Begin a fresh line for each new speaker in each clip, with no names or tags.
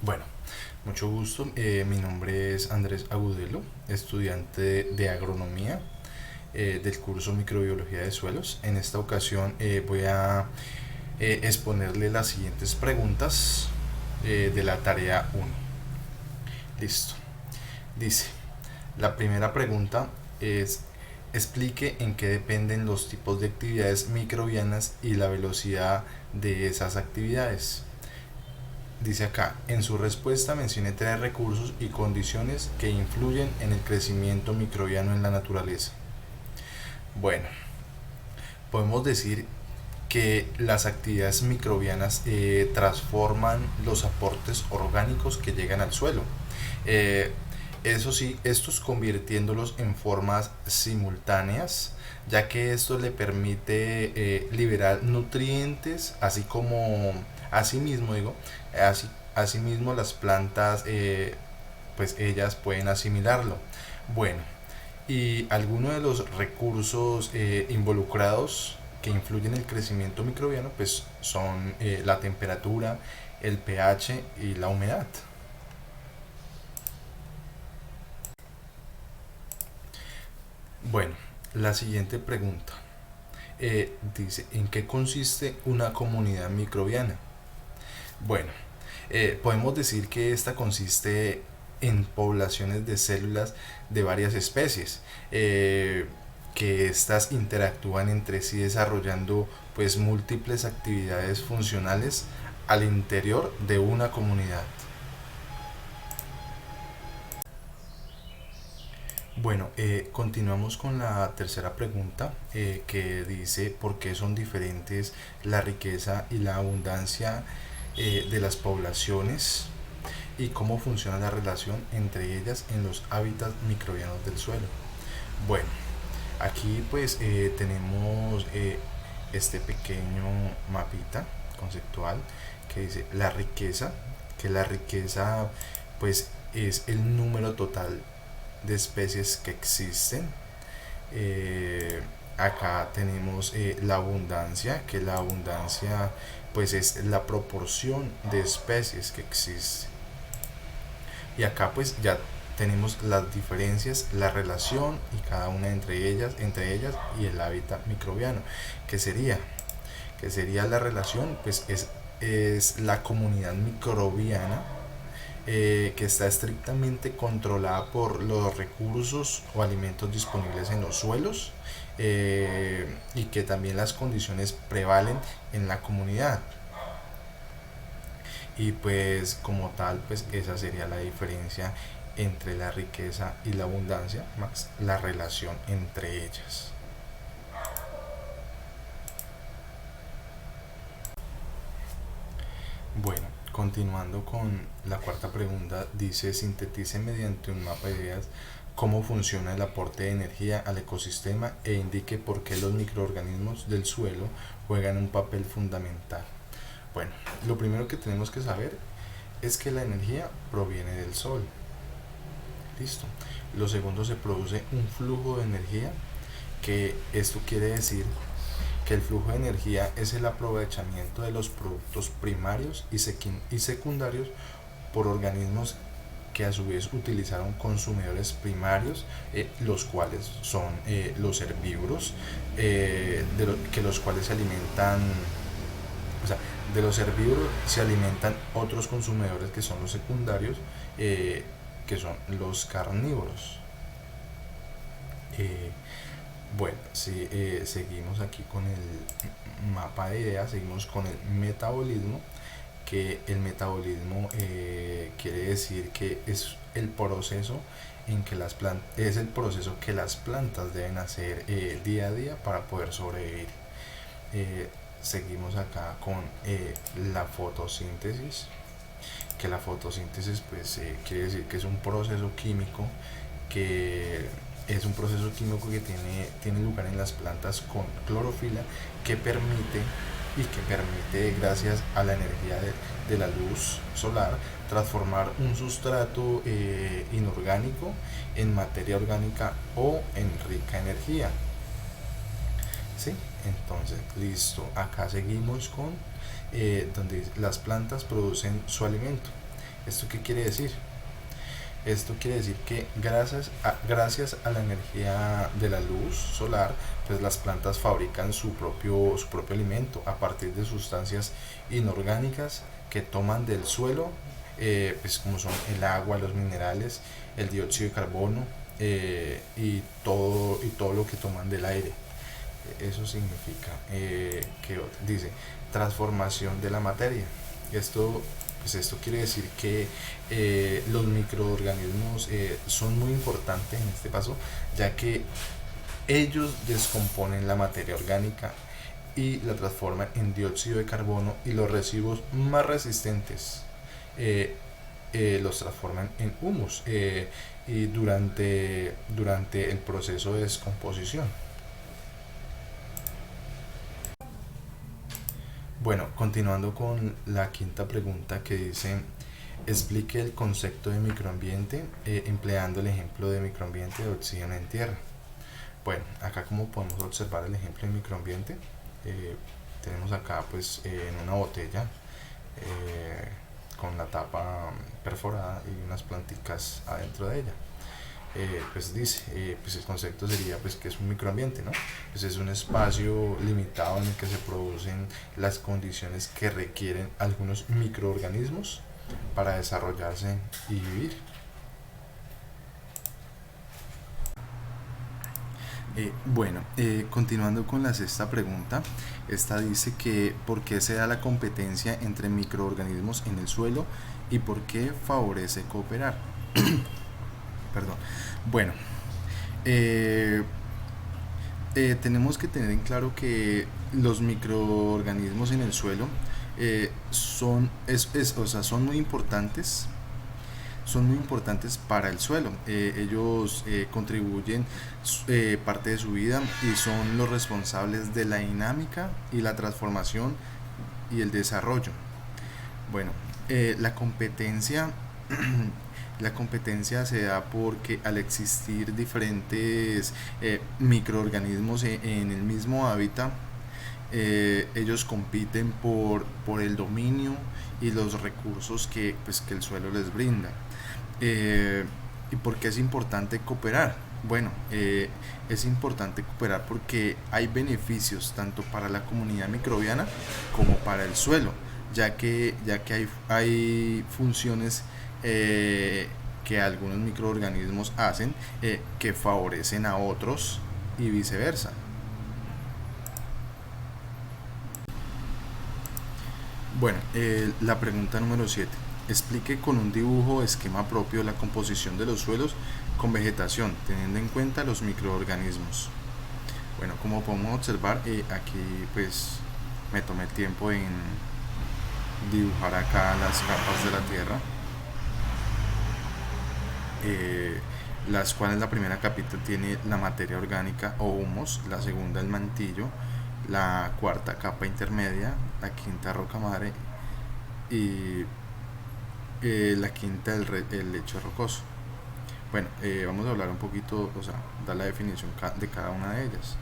Bueno, mucho gusto. Mi nombre es Andrés Agudelo, estudiante de agronomía del curso Microbiología de Suelos. En esta ocasión voy a exponerle las siguientes preguntas de la tarea 1. Listo. Dice, la primera pregunta es, explique en qué dependen los tipos de actividades microbianas y la velocidad de esas actividades. Dice acá, en su respuesta mencione tres recursos y condiciones que influyen en el crecimiento microbiano en la naturaleza. Bueno, podemos decir que las actividades microbianas transforman los aportes orgánicos que llegan al suelo. Eh, Eso sí, estos convirtiéndolos en formas simultáneas, ya que esto le permite liberar nutrientes, así como, asimismo digo, así, asimismo las plantas, pues ellas pueden asimilarlo. Bueno, y algunos de los recursos involucrados que influyen en el crecimiento microbiano, pues son la temperatura, el pH y la humedad. Bueno, la siguiente pregunta dice, ¿en qué consiste una comunidad microbiana? Bueno, podemos decir que esta consiste en poblaciones de células de varias especies, que estas interactúan entre sí desarrollando pues múltiples actividades funcionales al interior de una comunidad. Bueno, continuamos con la tercera pregunta que dice por qué son diferentes la riqueza y la abundancia de las poblaciones y cómo funciona la relación entre ellas en los hábitats microbianos del suelo. Bueno, aquí pues tenemos este pequeño mapita conceptual que dice la riqueza, que la riqueza pues es el número total de especies que existen. Acá tenemos la abundancia, que la abundancia pues es la proporción de especies que existen. Y acá pues ya tenemos las diferencias, la relación y cada una entre ellas y el hábitat microbiano. ¿Qué sería? ¿Qué sería la relación? Pues es la comunidad microbiana que está estrictamente controlada por los recursos o alimentos disponibles en los suelos, y que también las condiciones prevalen en la comunidad. Y pues como tal, pues esa sería la diferencia entre la riqueza y la abundancia, más la relación entre ellas. Bueno, continuando con la cuarta pregunta, dice sintetice mediante un mapa de ideas cómo funciona el aporte de energía al ecosistema e indique por qué los microorganismos del suelo juegan un papel fundamental. Bueno, lo primero que tenemos que saber es que la energía proviene del sol. Listo. Lo segundo, se produce un flujo de energía, que esto quiere decir que el flujo de energía es el aprovechamiento de los productos primarios y secundarios por organismos que a su vez utilizaron consumidores primarios, los cuales son los herbívoros, que los cuales se alimentan, o sea, de los herbívoros se alimentan otros consumidores que son los secundarios, que son los carnívoros. Eh, bueno, si seguimos aquí con el mapa de ideas, seguimos con el metabolismo, que el metabolismo quiere decir que es el proceso en que es el proceso que las plantas deben hacer día a día para poder sobrevivir. Eh, Seguimos acá con la fotosíntesis, que la fotosíntesis pues quiere decir que es un proceso químico, que es un proceso químico que tiene lugar en las plantas con clorofila, que permite gracias a la energía de la luz solar, transformar un sustrato inorgánico en materia orgánica o en rica energía. ¿Sí? Entonces, listo. Acá seguimos con donde las plantas producen su alimento. ¿Esto qué quiere decir? Esto quiere decir que gracias a la energía de la luz solar, pues las plantas fabrican su propio alimento a partir de sustancias inorgánicas que toman del suelo, pues como son el agua, los minerales, el dióxido de carbono, y todo lo que toman del aire. Eso significa que dice transformación de la materia. Esto quiere decir que los microorganismos son muy importantes en este paso, ya que ellos descomponen la materia orgánica y la transforman en dióxido de carbono, y los residuos más resistentes los transforman en humus, y durante el proceso de descomposición. Bueno, continuando con la quinta pregunta, que dice: explique el concepto de microambiente empleando el ejemplo de microambiente de oxígeno en tierra. Bueno, acá como podemos observar el ejemplo de microambiente, tenemos acá pues en una botella con la tapa perforada y unas planticas adentro de ella. Pues dice, pues el concepto sería pues que es un microambiente, ¿no? Pues es un espacio limitado en el que se producen las condiciones que requieren algunos microorganismos para desarrollarse y vivir. Continuando con la sexta pregunta, esta dice que ¿por qué se da la competencia entre microorganismos en el suelo y por qué favorece cooperar? Perdón. Bueno, eh, tenemos que tener en claro que los microorganismos en el suelo o sea, son muy importantes para el suelo. Ellos contribuyen parte de su vida y son los responsables de la dinámica y la transformación y el desarrollo. Bueno, la competencia la competencia se da porque al existir diferentes microorganismos en el mismo hábitat, ellos compiten por el dominio y los recursos que el suelo les brinda. ¿Y por qué es importante cooperar? Bueno, es importante cooperar porque hay beneficios tanto para la comunidad microbiana como para el suelo, ya que hay funciones que algunos microorganismos hacen que favorecen a otros y viceversa. Bueno, la pregunta número 7. Explique con un dibujo o esquema propio la composición de los suelos con vegetación, teniendo en cuenta los microorganismos. Bueno, como podemos observar, aquí pues me tomé el tiempo en dibujar acá las capas de la tierra, las cuales la primera capita tiene la materia orgánica o humus, la segunda el mantillo, la cuarta capa intermedia, la quinta roca madre y la quinta el lecho rocoso. Bueno, vamos a hablar un poquito, o sea, dar la definición de cada una de ellas.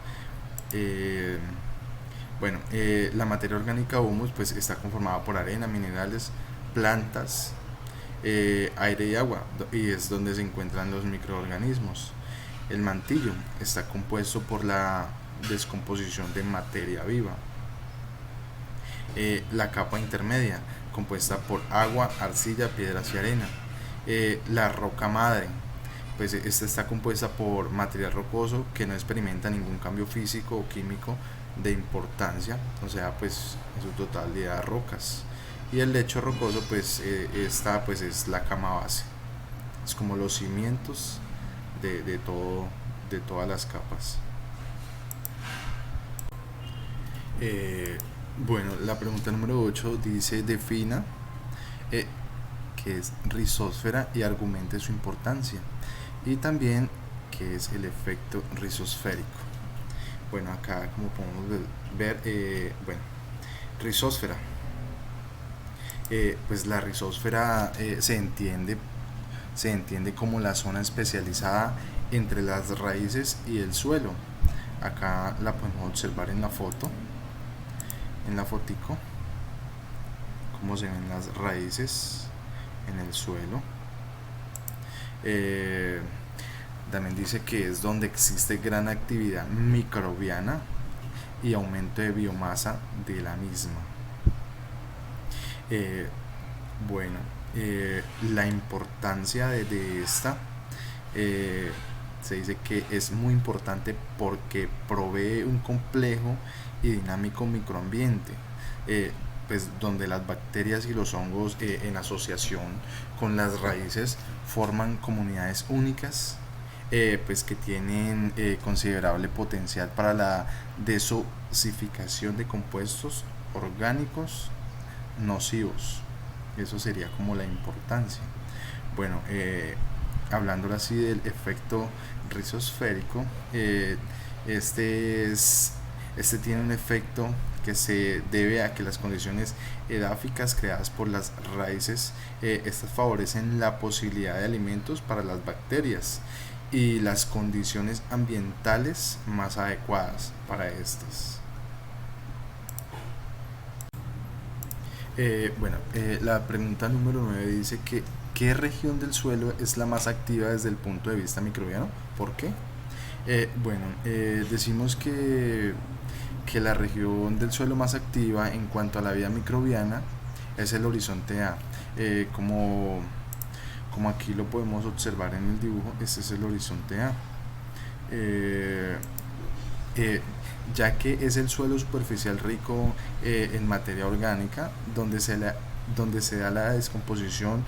La materia orgánica humus pues está conformada por arena, minerales, plantas, aire y agua, y es donde se encuentran los microorganismos. El mantillo está compuesto por la descomposición de materia viva. La capa intermedia, compuesta por agua, arcilla, piedras y arena. La roca madre, pues esta está compuesta por material rocoso que no experimenta ningún cambio físico o químico de importancia, o sea, pues en su totalidad rocas. Y el lecho rocoso, pues esta pues es la cama base, es como los cimientos de todas las capas. La pregunta número 8 dice: defina qué es rizósfera y argumente su importancia, y también qué es el efecto rizosférico. Bueno, acá como podemos ver, rizósfera, pues la rizósfera se entiende como la zona especializada entre las raíces y el suelo. Acá la podemos observar en la foto, en la fotico, cómo se ven las raíces en el suelo. También dice que es donde existe gran actividad microbiana y aumento de biomasa de la misma. Bueno, la importancia de esta se dice que es muy importante porque provee un complejo y dinámico microambiente, pues donde las bacterias y los hongos en asociación con las raíces forman comunidades únicas, pues que tienen considerable potencial para la desosificación de compuestos orgánicos nocivos. Eso sería como la importancia. Bueno, hablando así del efecto rizosférico, este tiene un efecto que se debe a que las condiciones edáficas creadas por las raíces, estas favorecen la posibilidad de alimentos para las bacterias y las condiciones ambientales más adecuadas para estas. La pregunta número 9 dice que ¿qué región del suelo es la más activa desde el punto de vista microbiano? ¿Por qué? Decimos que la región del suelo más activa en cuanto a la vida microbiana es el horizonte A. Como aquí lo podemos observar en el dibujo, este es el horizonte A. Ya que es el suelo superficial rico en materia orgánica, donde se da la descomposición,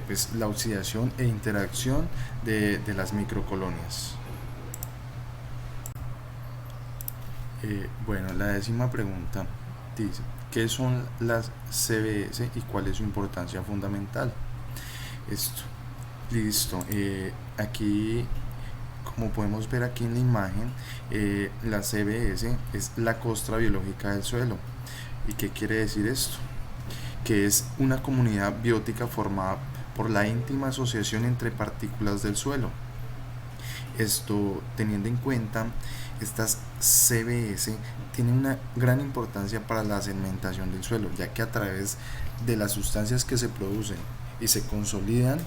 pues la oxidación e interacción de las microcolonias. La 10ª pregunta dice, ¿qué son las CBS y cuál es su importancia fundamental? Listo. Aquí, como podemos ver aquí en la imagen, la CBS es la costra biológica del suelo. ¿Y qué quiere decir esto? Que es una comunidad biótica formada por la íntima asociación entre partículas del suelo. Teniendo en cuenta, estas CBS tienen una gran importancia para la sedimentación del suelo, ya que a través de las sustancias que se producen y se consolidan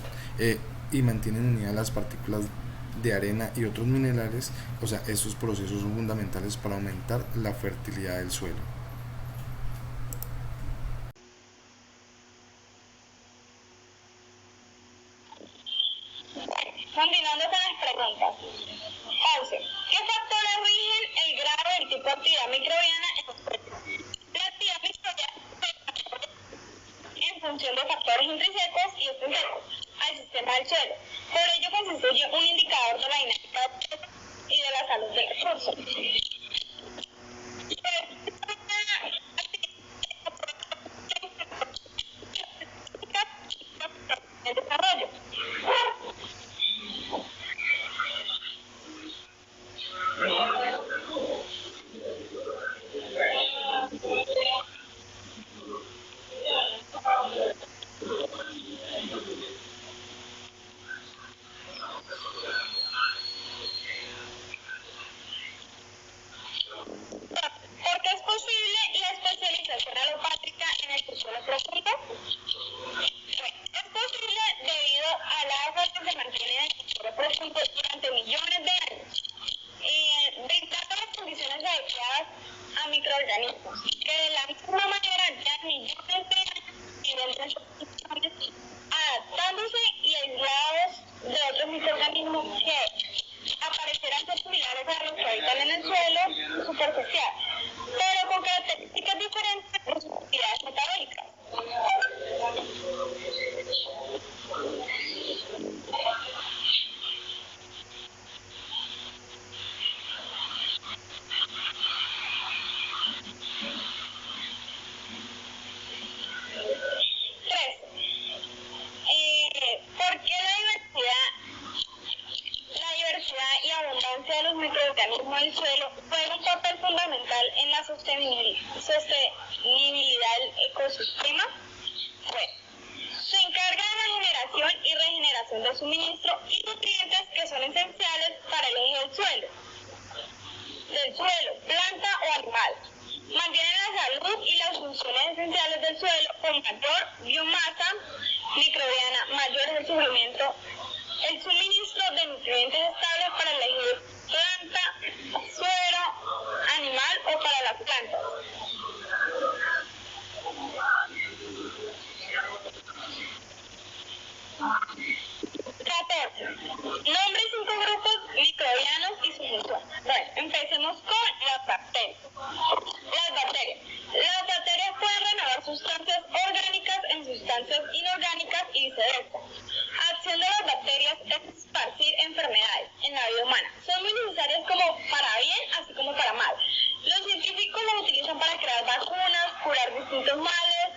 y mantienen unidas las partículas de arena y otros minerales, estos procesos son fundamentales para aumentar la fertilidad del suelo.
Continuando con las preguntas. 11. ¿Qué factores rigen el grado del tipo de actividad microbiana en el suelo? La actividad microbiana en función de factores intrínsecos y extrínsecos al sistema del suelo. Por ello constituye un indicador de la dinámica y de la salud del recurso. El desarrollo. Porque es posible la especialización alopátrica en el subsuelo profundo. Es posible debido a las aguas que se mantienen en el subsuelo profundo durante millones de años, brindando las condiciones adecuadas a microorganismos que de la misma manera ya millones de años viven en sus condiciones, adaptándose y aislados de otros microorganismos que aparecerán ser similares a los que habitan en el suelo superficial, pero con características diferentes por sus actividades metabólicas. ¿Por qué la diversidad y abundancia de los microorganismos del suelo juega un papel fundamental en la sostenibilidad del ecosistema? Bueno, se encarga de la generación y regeneración de suministro y nutrientes que son esenciales para el eje del suelo, planta o animal. Mantienen la salud y las funciones esenciales del suelo con mayor biomasa microbiana mayor es el suministro de nutrientes estables para elegir planta, suero, animal o para las plantas. Nombre 5 grupos microbianos y su función. Bueno, empecemos con las bacterias. Las bacterias pueden renovar sustancias orgánicas en sustancias inorgánicas y viceversa. Acción de las bacterias es esparcir enfermedades en la vida humana. Son muy necesarias como para bien, así como para mal. Los científicos las utilizan para crear vacunas, curar distintos males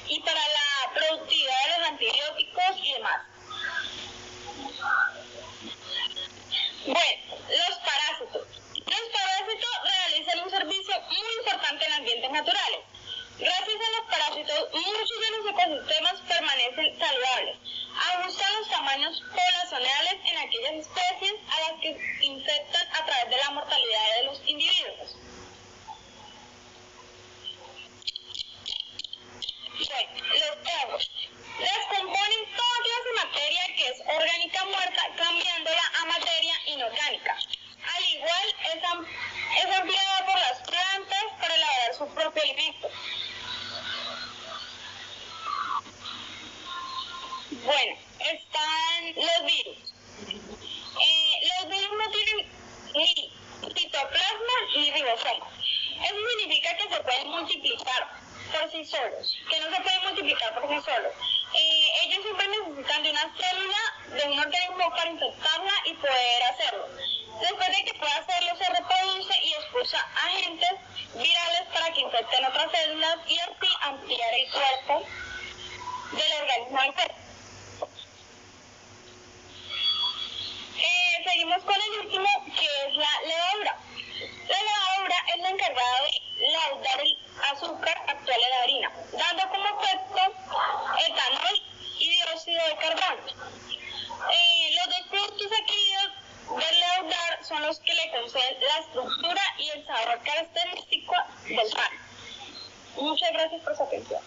y para la productividad de los antibióticos y demás. Bueno, los parásitos. Los parásitos realizan un servicio muy importante en ambientes naturales. Gracias a los parásitos, muchos de los ecosistemas permanecen saludables. Ajustan los tamaños poblacionales en aquellas especies a las que infectan a través de la mortalidad de los individuos. Bueno, los hongos. Descomponen toda clase de materia que es orgánica muerta, cambiándola a materia inorgánica. Al igual, es empleada por las plantas para elaborar su propio alimento. Bueno, están los virus. Los virus no tienen ni citoplasma ni ribosomas. Eso significa que se pueden multiplicar por sí solos, que no se pueden multiplicar por sí solos. Ellos siempre necesitan de una célula, de un organismo para infectarla y poder hacerlo. Después de que pueda hacerlo, se reproduce y expulsa agentes virales para que infecten otras células y así ampliar el cuerpo del organismo enfermo. Seguimos con el último, que es la levadura. La levadura es la encargada de laudar el azúcar actual en la harina, dando como efecto etanol y dióxido de carbono. Los dos productos adquiridos del leudar son los que le conceden la estructura y el sabor característico del pan. Muchas gracias por su atención.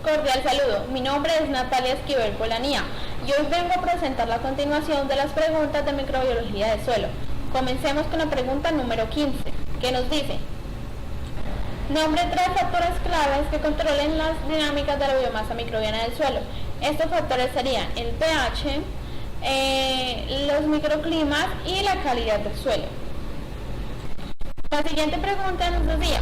Cordial saludo, mi nombre es Natalia Esquivel Polanía y hoy vengo a presentar la continuación de las preguntas de microbiología de suelo. Comencemos con la pregunta número 15, que nos dice: nombre 3 factores claves que controlen las dinámicas de la biomasa microbiana del suelo. Estos factores serían el pH, los microclimas y la calidad del suelo. La siguiente pregunta nos decía: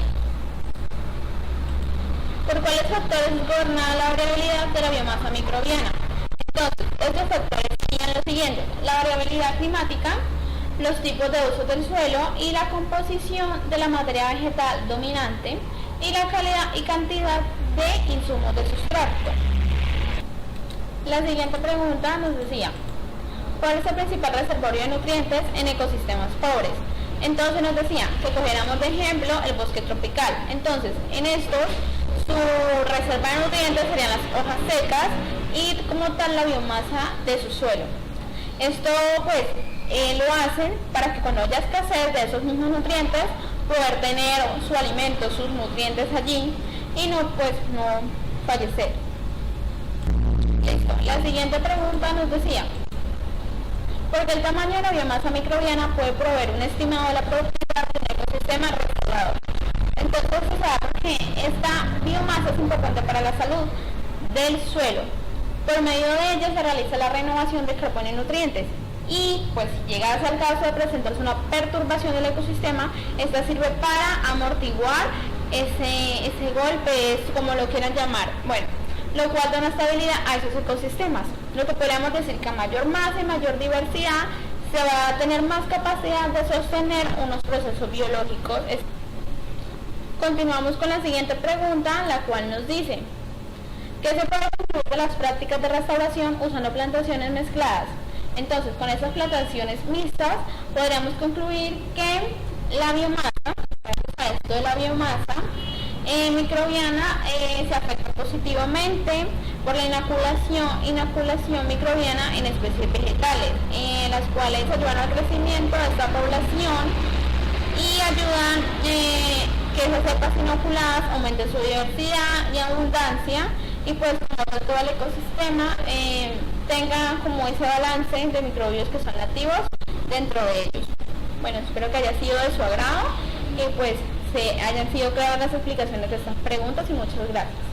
¿por cuáles factores es gobernada la variabilidad de la biomasa microbiana? Entonces, estos factores serían los siguientes: la variabilidad climática, los tipos de uso del suelo y la composición de la materia vegetal dominante y la calidad y cantidad de insumos de sustrato. La siguiente pregunta nos decía: ¿cuál es el principal reservorio de nutrientes en ecosistemas pobres? Entonces nos decía que cogiéramos de ejemplo el bosque tropical. Entonces, en estos, su reserva de nutrientes serían las hojas secas y como tal la biomasa de su suelo. Esto pues lo hacen para que cuando haya escasez de esos mismos nutrientes, poder tener su alimento, sus nutrientes allí y no fallecer. Listo. La siguiente pregunta nos decía: ¿por qué el tamaño de la biomasa microbiana puede proveer un estimado de la productividad de un ecosistema restaurador? Entonces se sabe que esta biomasa es importante para la salud del suelo. Por medio de ella se realiza la renovación de carbono y nutrientes. Y pues si llegase al caso de presentarse una perturbación del ecosistema, esta sirve para amortiguar ese golpe, como lo quieran llamar. Bueno, lo cual da una estabilidad a esos ecosistemas. Lo que podríamos decir que a mayor masa y mayor diversidad se va a tener más capacidad de sostener unos procesos biológicos. Continuamos con la siguiente pregunta, la cual nos dice: ¿qué se puede concluir de las prácticas de restauración usando plantaciones mezcladas? Entonces, con esas plantaciones mixtas podríamos concluir que la biomasa, esto de la biomasa microbiana se afecta positivamente por la inoculación microbiana en especies vegetales, las cuales ayudan al crecimiento de esta población y ayudan que esas cepas inoculadas aumenten su diversidad y abundancia y pues como todo el ecosistema tenga como ese balance de microbios que son nativos dentro de ellos. Bueno, espero que haya sido de su agrado y pues se hayan sido claras las explicaciones de estas preguntas y muchas gracias.